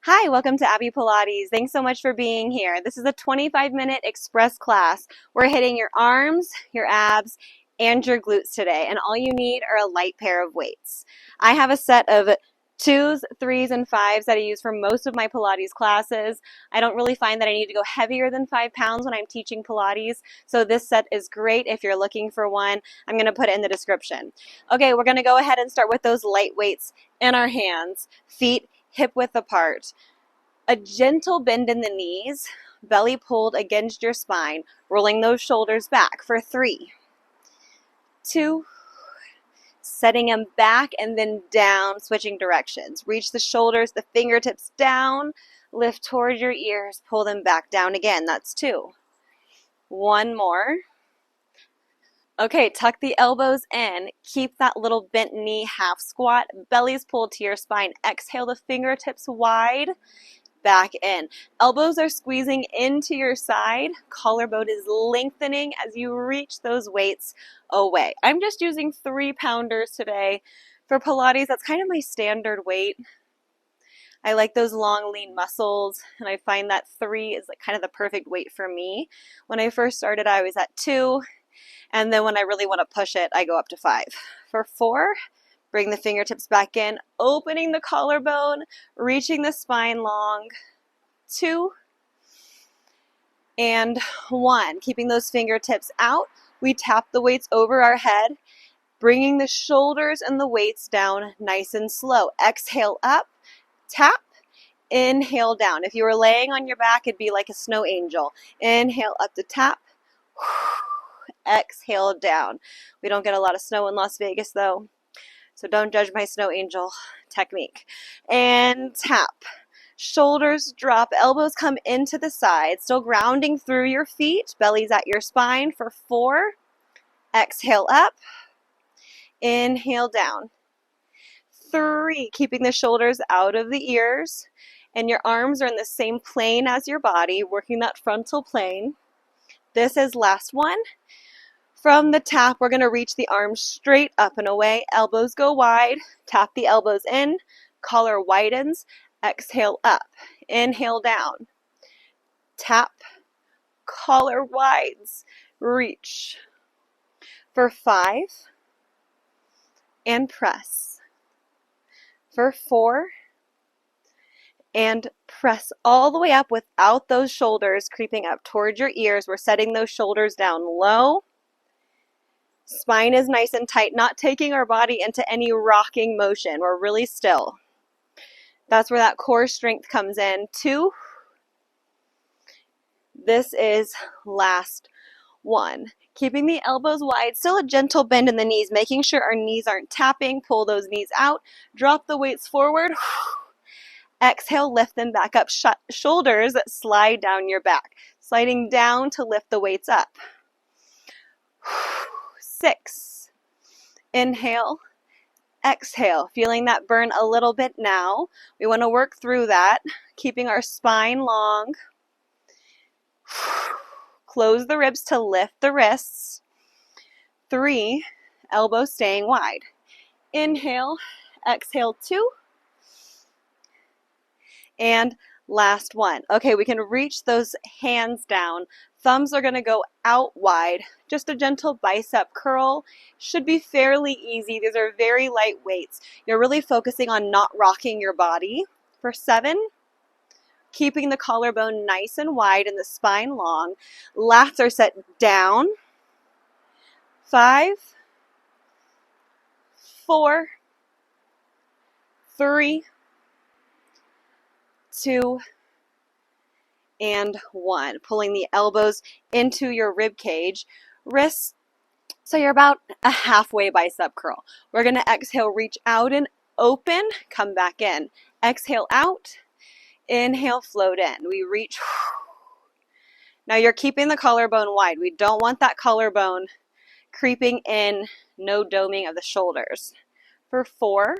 Hi, welcome to Abbey Pilates. Thanks so much for being here. This is a 25-minute express class. We're hitting your arms, your abs, and your glutes today, and all you need are a light pair of weights. I have a set of 2s, 3s, and 5s that I use for most of my Pilates classes. I don't really find that I need to go heavier than 5 pounds when I'm teaching Pilates, so this set is great if you're looking for one. I'm going to put it in the description. Okay, we're going to go ahead and start with those light weights in our hands, feet hip width apart. A gentle bend in the knees, belly pulled against your spine, rolling those shoulders back for 3, 2, setting them back and then down, switching directions. Reach the shoulders, the fingertips down, lift toward your ears, pull them back down again. That's 2. One more. Okay, tuck the elbows in. Keep that little bent knee half squat. Belly's pulled to your spine. Exhale the fingertips wide. Back in. Elbows are squeezing into your side. Collarbone is lengthening as you reach those weights away. I'm just using 3-pounders today. For Pilates, that's kind of my standard weight. I like those long, lean muscles, and I find that 3 is like kind of the perfect weight for me. When I first started, I was at 2. And then when I really want to push it, I go up to 5. For 4, bring the fingertips back in, opening the collarbone, reaching the spine long. 2 and 1. Keeping those fingertips out, we tap the weights over our head, bringing the shoulders and the weights down nice and slow. Exhale up, tap, inhale down. If you were laying on your back, it'd be like a snow angel. Inhale up to tap. Exhale down. We don't get a lot of snow in Las Vegas though, so don't judge my snow angel technique. And tap. Shoulders drop, elbows come into the side, still grounding through your feet. Belly's at your spine for 4. Exhale up. Inhale down. 3, keeping the shoulders out of the ears, and your arms are in the same plane as your body, working that frontal plane. This is last one. From the tap, we're going to reach the arms straight up and away. Elbows go wide. Tap the elbows in. Collar widens. Exhale up. Inhale down. Tap. Collar wides. Reach. For 5. And press. For 4. And press all the way up without those shoulders creeping up towards your ears. We're setting those shoulders down low. Spine is nice and tight, not taking our body into any rocking motion. We're really still. That's where that core strength comes in. 2. This is last one. Keeping the elbows wide, still a gentle bend in the knees, making sure our knees aren't tapping. Pull those knees out. Drop the weights forward. Exhale, lift them back up. Shoulders slide down your back. Sliding down to lift the weights up. 6. Inhale. Exhale. Feeling that burn a little bit now. We want to work through that, keeping our spine long. Close the ribs to lift the wrists. 3. Elbows staying wide. Inhale. Exhale 2. And last one. Okay, we can reach those hands down. Thumbs are going to go out wide. Just a gentle bicep curl. Should be fairly easy. These are very light weights. You're really focusing on not rocking your body. For 7, keeping the collarbone nice and wide and the spine long. Lats are set down. 5, 4, 3, 2, and 1. Pulling the elbows into your rib cage. Wrists, so you're about a halfway bicep curl. We're going to exhale, reach out and open, come back in. Exhale out, inhale, float in. We reach. Now you're keeping the collarbone wide. We don't want that collarbone creeping in, no doming of the shoulders. For 4,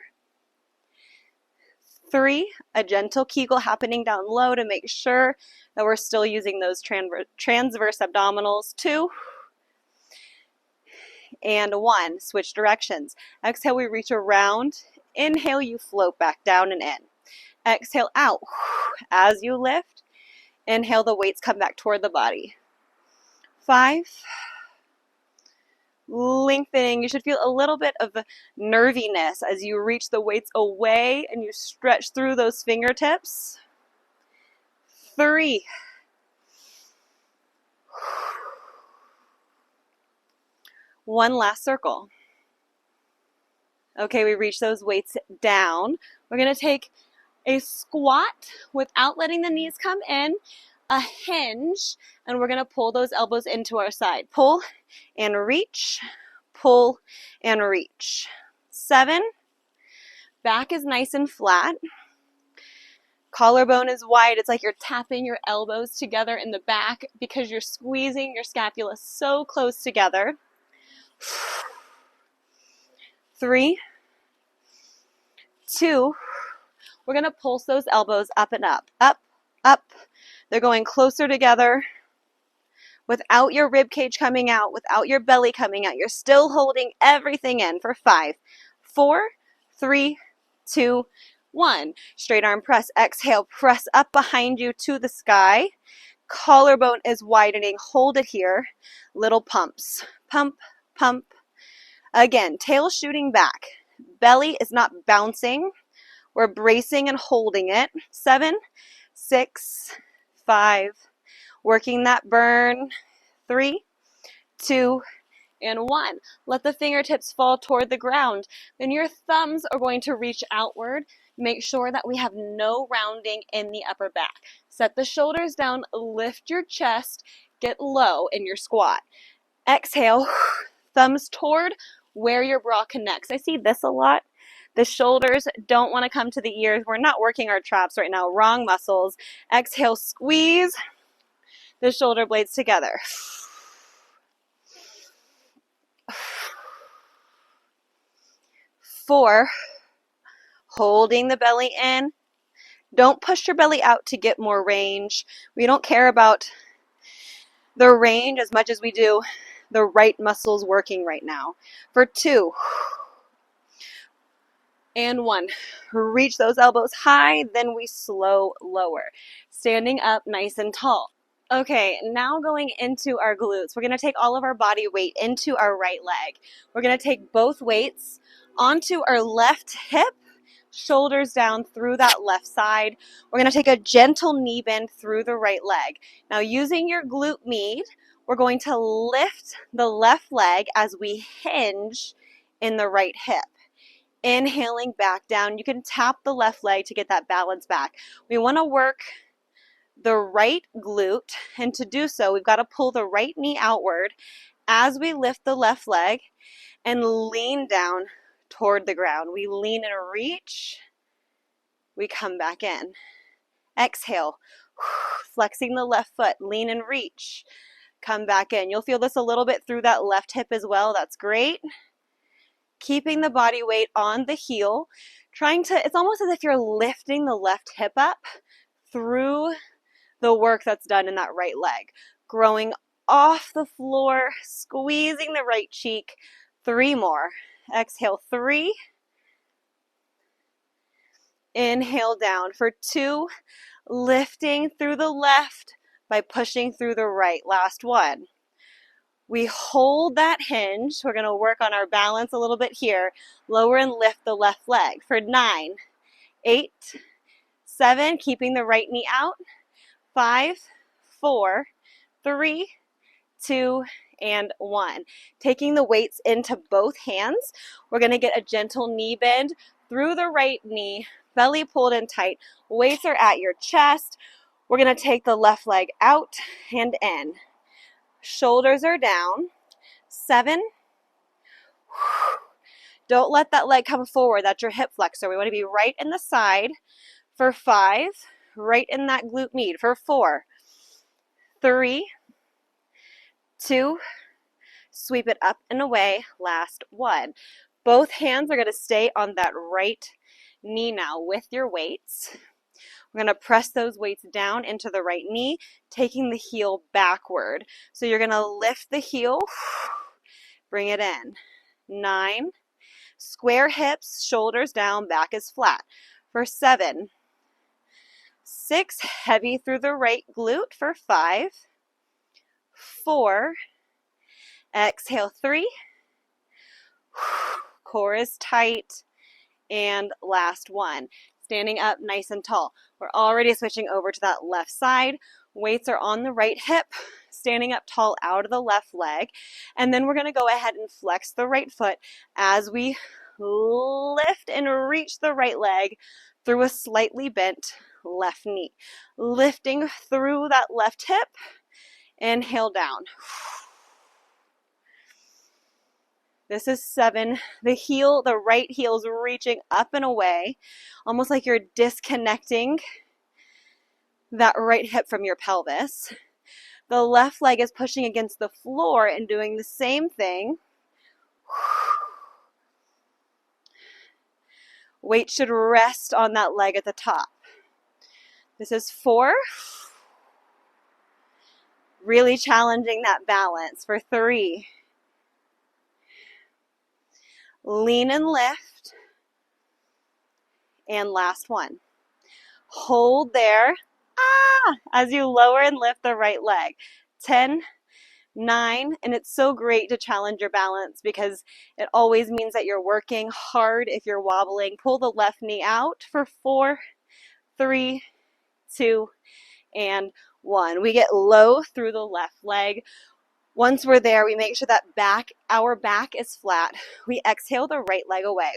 3, a gentle Kegel happening down low to make sure that we're still using those transverse abdominals. 2, and 1. Switch directions. Exhale, we reach around. Inhale, you float back down and in. Exhale out. As you lift, inhale, the weights come back toward the body. 5. Lengthening. You should feel a little bit of nerviness as you reach the weights away and you stretch through those fingertips. 3. One last circle. Okay, we reach those weights down. We're going to take a squat without letting the knees come in, a hinge, and we're going to pull those elbows into our side. Pull and reach, pull and reach. 7. Back is nice and flat. Collarbone is wide. It's like you're tapping your elbows together in the back because you're squeezing your scapula so close together. 3, 2, we're going to pulse those elbows up and up, up, up. They're going closer together without your rib cage coming out, without your belly coming out. You're still holding everything in for 5, 4, 3, 2, 1. Straight arm press. Exhale, press up behind you to the sky. Collarbone is widening. Hold it here. Little pumps. Pump, pump. Again, tail shooting back. Belly is not bouncing. We're bracing and holding it. 7, 6, 5. Working that burn. 3, 2, and 1. Let the fingertips fall toward the ground. Then your thumbs are going to reach outward. Make sure that we have no rounding in the upper back. Set the shoulders down, lift your chest, get low in your squat. Exhale, thumbs toward where your bra connects. I see this a lot. The shoulders don't want to come to the ears. We're not working our traps right now. Wrong muscles. Exhale, squeeze the shoulder blades together. 4, holding the belly in. Don't push your belly out to get more range. We don't care about the range as much as we do the right muscles working right now. For 2 and 1, reach those elbows high, then we slow lower. Standing up nice and tall. Okay, now going into our glutes, we're going to take all of our body weight into our right leg. We're going to take both weights onto our left hip, shoulders down through that left side. We're going to take a gentle knee bend through the right leg. Now using your glute med, we're going to lift the left leg as we hinge in the right hip. Inhaling back down. You can tap the left leg to get that balance back. We want to work the right glute, and to do so, we've got to pull the right knee outward as we lift the left leg and lean down toward the ground. We lean and reach. We come back in. Exhale, flexing the left foot, lean and reach. Come back in. You'll feel this a little bit through that left hip as well. That's great. Keeping the body weight on the heel, it's almost as if you're lifting the left hip up through the work that's done in that right leg. Growing off the floor, squeezing the right cheek. 3 more. Exhale, 3. Inhale down for 2. Lifting through the left by pushing through the right. Last 1. We hold that hinge. We're going to work on our balance a little bit here. Lower and lift the left leg for 9, 8, 7. Keeping the right knee out. 5, 4, 3, 2, and 1. Taking the weights into both hands, we're going to get a gentle knee bend through the right knee, belly pulled in tight. Weights are at your chest. We're going to take the left leg out and in. Shoulders are down. 7. Don't let that leg come forward. That's your hip flexor. We want to be right in the side. For 5. Right in that glute med. For 4, 3, 2, sweep it up and away. Last 1. Both hands are going to stay on that right knee now with your weights. We're going to press those weights down into the right knee, taking the heel backward. So you're going to lift the heel, bring it in. 9. Square hips, shoulders down, back is flat. For 7, 6, heavy through the right glute for 5, 4, exhale 3, core is tight, and last one. Standing up nice and tall. We're already switching over to that left side. Weights are on the right hip, standing up tall out of the left leg. And then we're going to go ahead and flex the right foot as we lift and reach the right leg through a slightly bent left knee. Lifting through that left hip. Inhale down. This is 7. The right heel is reaching up and away, almost like you're disconnecting that right hip from your pelvis. The left leg is pushing against the floor and doing the same thing. Weight should rest on that leg at the top. This is 4. Really challenging that balance for 3. Lean and lift. And last one. Hold there as you lower and lift the right leg. 10, 9, and it's so great to challenge your balance because it always means that you're working hard if you're wobbling. Pull the left knee out for 4, 3, 2, and 1. We get low through the left leg. Once we're there, we make sure that our back is flat. We exhale the right leg away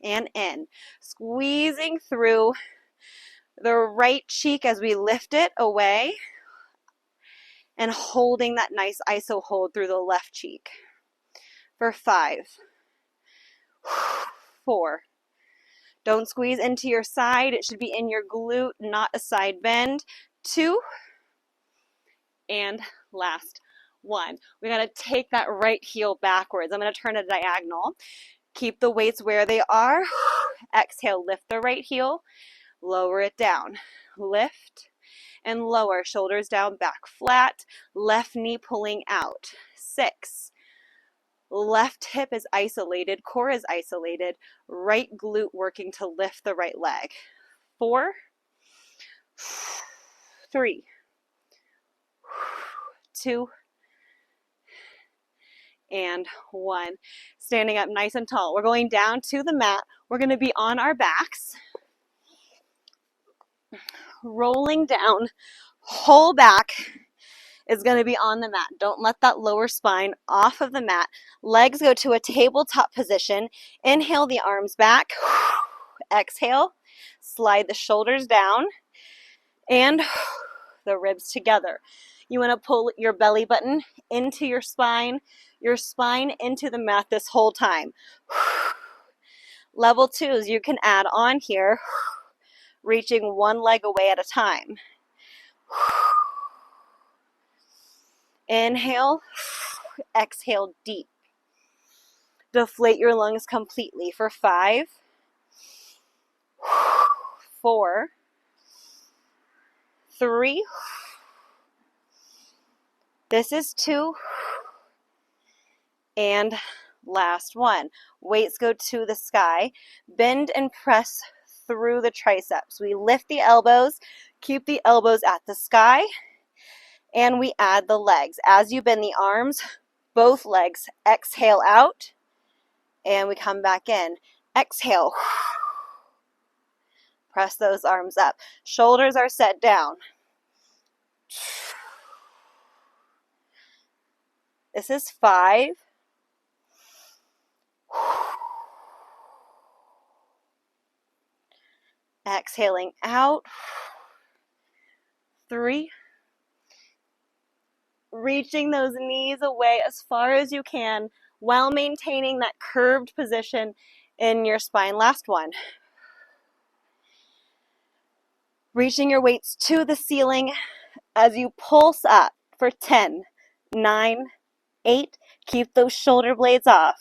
and in, squeezing through the right cheek as we lift it away and holding that nice iso hold through the left cheek for 5, 4. Don't squeeze into your side. It should be in your glute, not a side bend. 2, and last 1. We got to take that right heel backwards. I'm going to turn it diagonal. Keep the weights where they are. Exhale, lift the right heel. Lower it down. Lift and lower. Shoulders down, back flat. Left knee pulling out. 6. Left hip is isolated. Core is isolated. Right glute working to lift the right leg. 4, 3, 2, and 1. Standing up nice and tall. We're going down to the mat. We're going to be on our backs. Rolling down. Whole back is going to be on the mat. Don't let that lower spine off of the mat. Legs go to a tabletop position. Inhale the arms back. Exhale. Slide the shoulders down and the ribs together. You want to pull your belly button into your spine into the mat this whole time. Level 2s you can add on here, reaching one leg away at a time. Inhale, exhale deep. Deflate your lungs completely for 5, 4, 3. This is 2. And last 1. Weights go to the sky. Bend and press through the triceps. We lift the elbows, keep the elbows at the sky, and we add the legs. As you bend the arms, both legs exhale out, and we come back in. Exhale. Press those arms up. Shoulders are set down. This is 5. Exhaling out. 3. Reaching those knees away as far as you can while maintaining that curved position in your spine. Last 1. Reaching your weights to the ceiling as you pulse up for 10, 9, 8. Keep those shoulder blades off.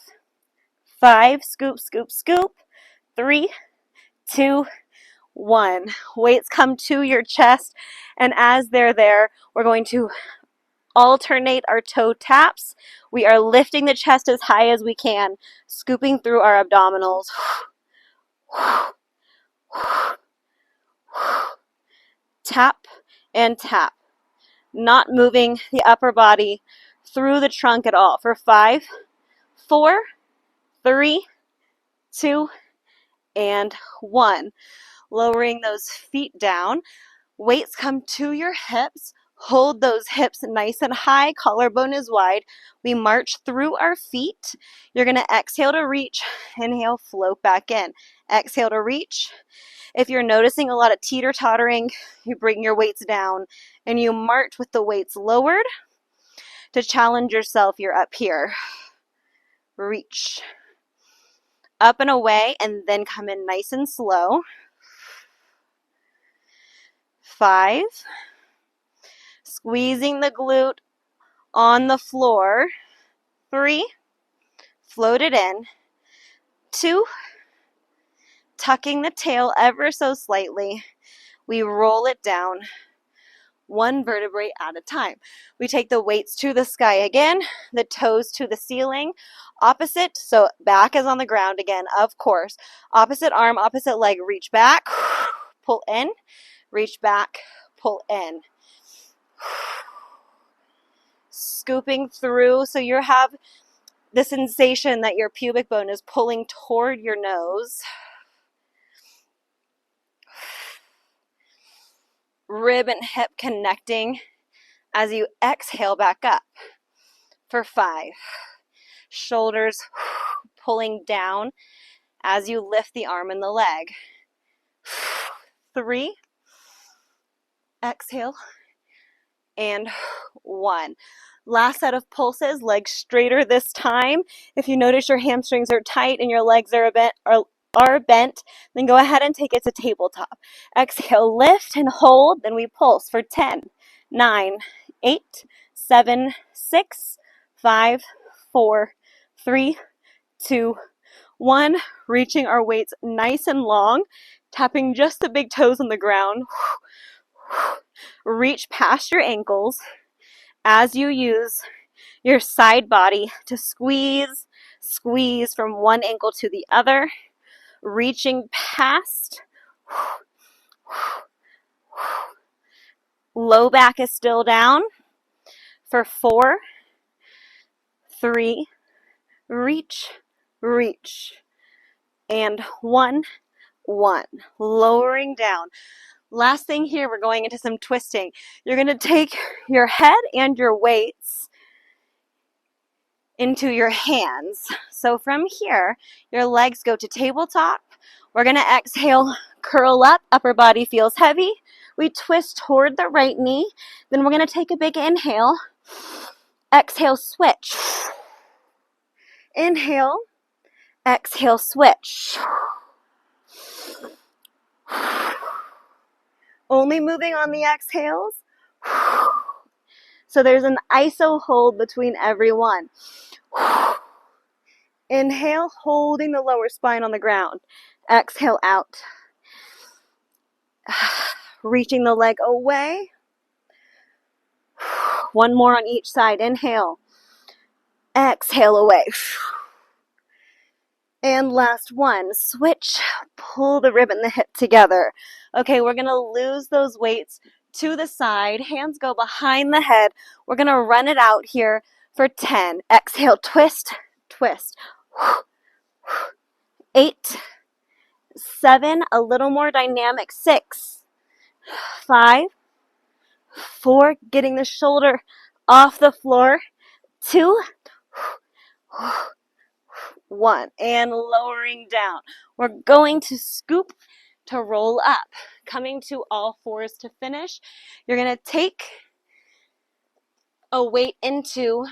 5. Scoop, scoop, scoop. 3, 2, 1. Weights come to your chest, and as they're there, we're going to alternate our toe taps. We are lifting the chest as high as we can, scooping through our abdominals. tap, and tap. Not moving the upper body through the trunk at all. For 5, 4, 3, 2, and 1. Lowering those feet down. Weights come to your hips. Hold those hips nice and high. Collarbone is wide. We march through our feet. You're going to exhale to reach. Inhale, float back in. Exhale to reach. If you're noticing a lot of teeter-tottering, you bring your weights down and you march with the weights lowered. To challenge yourself, you're up here. Reach. Up and away, and then come in nice and slow. 5. Squeezing the glute on the floor. 3. Float it in. 2. Tucking the tail ever so slightly. We roll it down. 1 vertebrae at a time. We take the weights to the sky again, the toes to the ceiling. Opposite, so back is on the ground again, of course. Opposite arm, opposite leg, reach back, pull in, reach back, pull in. Scooping through, so you have the sensation that your pubic bone is pulling toward your nose. Rib and hip connecting as you exhale back up. For 5. Shoulders pulling down as you lift the arm and the leg. 3. Exhale. And 1. Last set of pulses, legs straighter this time. If you notice your hamstrings are tight and your legs are bent, then go ahead and take it to tabletop. Exhale, lift and hold, then we pulse for 10, 9, 8, 7, 6, 5, 4, 3, 2, 1. Reaching our weights nice and long, tapping just the big toes on the ground. Reach past your ankles as you use your side body to squeeze from one ankle to the other, reaching past. Low back is still down. For 4, 3, reach, and 1. Lowering down. Last thing here, we're going into some twisting. You're going to take your head and your weights into your hands. So from here, your legs go to tabletop. We're going to exhale, curl up, upper body feels heavy. We twist toward the right knee. Then we're going to take a big inhale. Exhale, switch. Inhale, exhale, switch. Only moving on the exhales. So there's an iso hold between every one. Inhale, holding the lower spine on the ground. Exhale out. Reaching the leg away. 1 more on each side. Inhale. Exhale away. And last one. Switch. Pull the rib and the hip together. Okay, we're going to lose those weights to the side. Hands go behind the head. We're going to run it out here for 10. Exhale, twist, twist. 8, 7, a little more dynamic. 6, 5, 4, getting the shoulder off the floor. 2, 1, and lowering down. We're going to scoop to roll up, coming to all fours to finish. You're going to take a weight into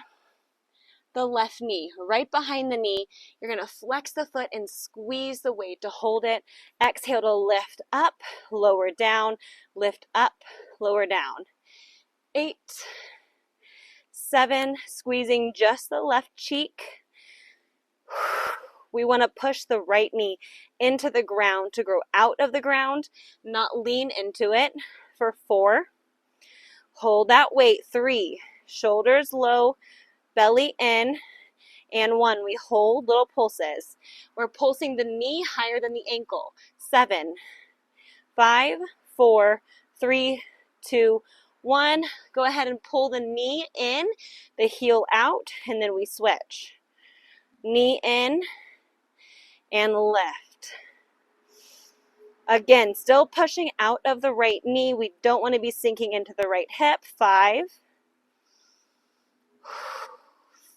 the left knee, right behind the knee. You're going to flex the foot and squeeze the weight to hold it. Exhale to lift up, lower down, lift up, lower down. 8, 7, squeezing just the left cheek. We want to push the right knee into the ground to grow out of the ground, not lean into it. For 4, hold that weight. 3, shoulders low, belly in, and 1, we hold little pulses. We're pulsing the knee higher than the ankle. 7, 5, 4, 3, 2, 1. Go ahead and pull the knee in, the heel out, and then we switch. Knee in and lift. Again, still pushing out of the right knee. We don't want to be sinking into the right hip. 5,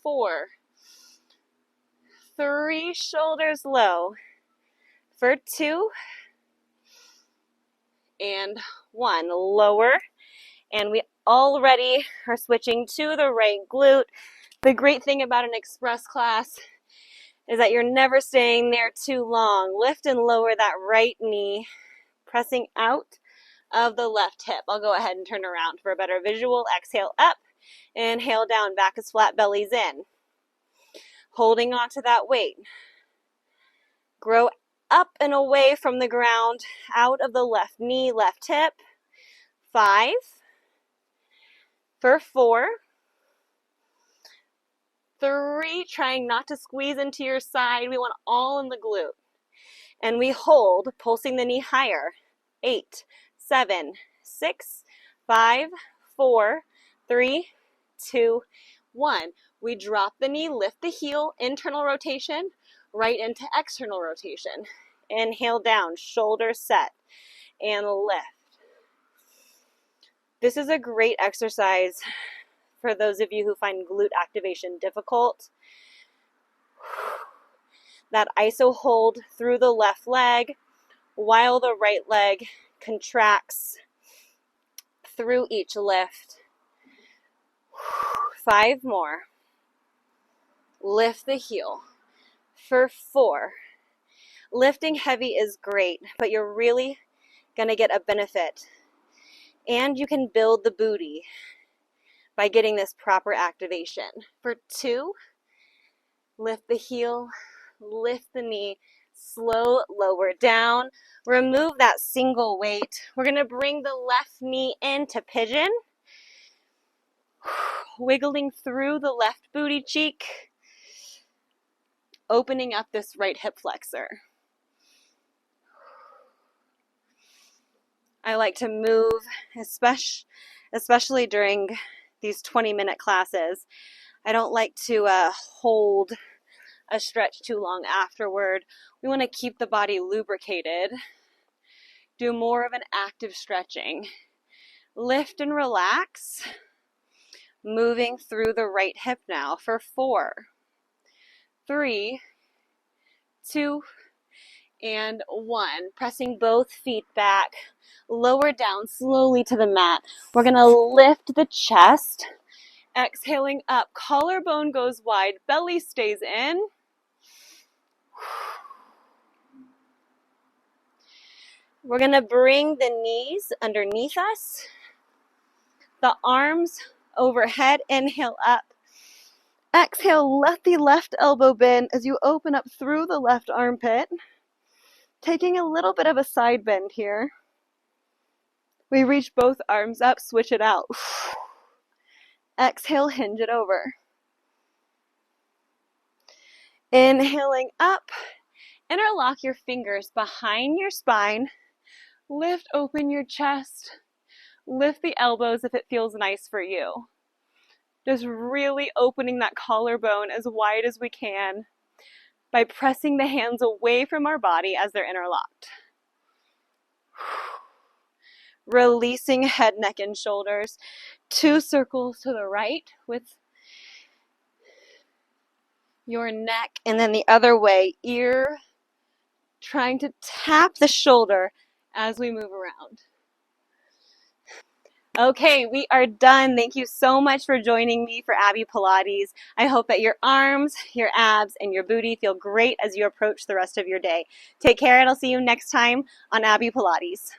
4, 3, shoulders low. For 2, and 1. Lower. And we already are switching to the right glute. The great thing about an express class is that you're never staying there too long. Lift and lower that right knee, pressing out of the left hip. I'll go ahead and turn around for a better visual. Exhale up, inhale down, back as flat bellies in. Holding on to that weight. Grow up and away from the ground, out of the left knee, left hip. 5, for 4, 3, trying not to squeeze into your side. We want all in the glute. And we hold, pulsing the knee higher. 8, 7, 6, 5, 4, 3, 2, 1. We drop the knee, lift the heel, internal rotation, right into external rotation. Inhale down, shoulders set, and lift. This is a great exercise for those of you who find glute activation difficult. That iso hold through the left leg while the right leg contracts through each lift. 5 more. Lift the heel. For 4. Lifting heavy is great, but you're really going to get a benefit. And you can build the booty by getting this proper activation. For 2, lift the heel, lift the knee, slow, lower down. Remove that single weight. We're going to bring the left knee into pigeon, wiggling through the left booty cheek, opening up this right hip flexor. I like to move, especially during these 20-minute classes. I don't like to hold a stretch too long afterward. We want to keep the body lubricated. Do more of an active stretching. Lift and relax. Moving through the right hip now for 4, 3, 2, and 1. Pressing both feet back. Lower down slowly to the mat. We're going to lift the chest. Exhaling up. Collarbone goes wide. Belly stays in. We're going to bring the knees underneath us. The arms overhead. Inhale up. Exhale, let the left elbow bend as you open up through the left armpit. Taking a little bit of a side bend here. We reach both arms up, switch it out. Exhale, hinge it over. Inhaling up, interlock your fingers behind your spine. Lift open your chest. Lift the elbows if it feels nice for you. Just really opening that collarbone as wide as we can by pressing the hands away from our body as they're interlocked. Releasing head, neck, and shoulders. 2 circles to the right with your neck, and then the other way, ear trying to tap the shoulder as we move around. Okay, we are done. Thank you so much for joining me for Abbey Pilates. I hope that your arms, your abs, and your booty feel great as you approach the rest of your day. Take care, and I'll see you next time on Abbey Pilates.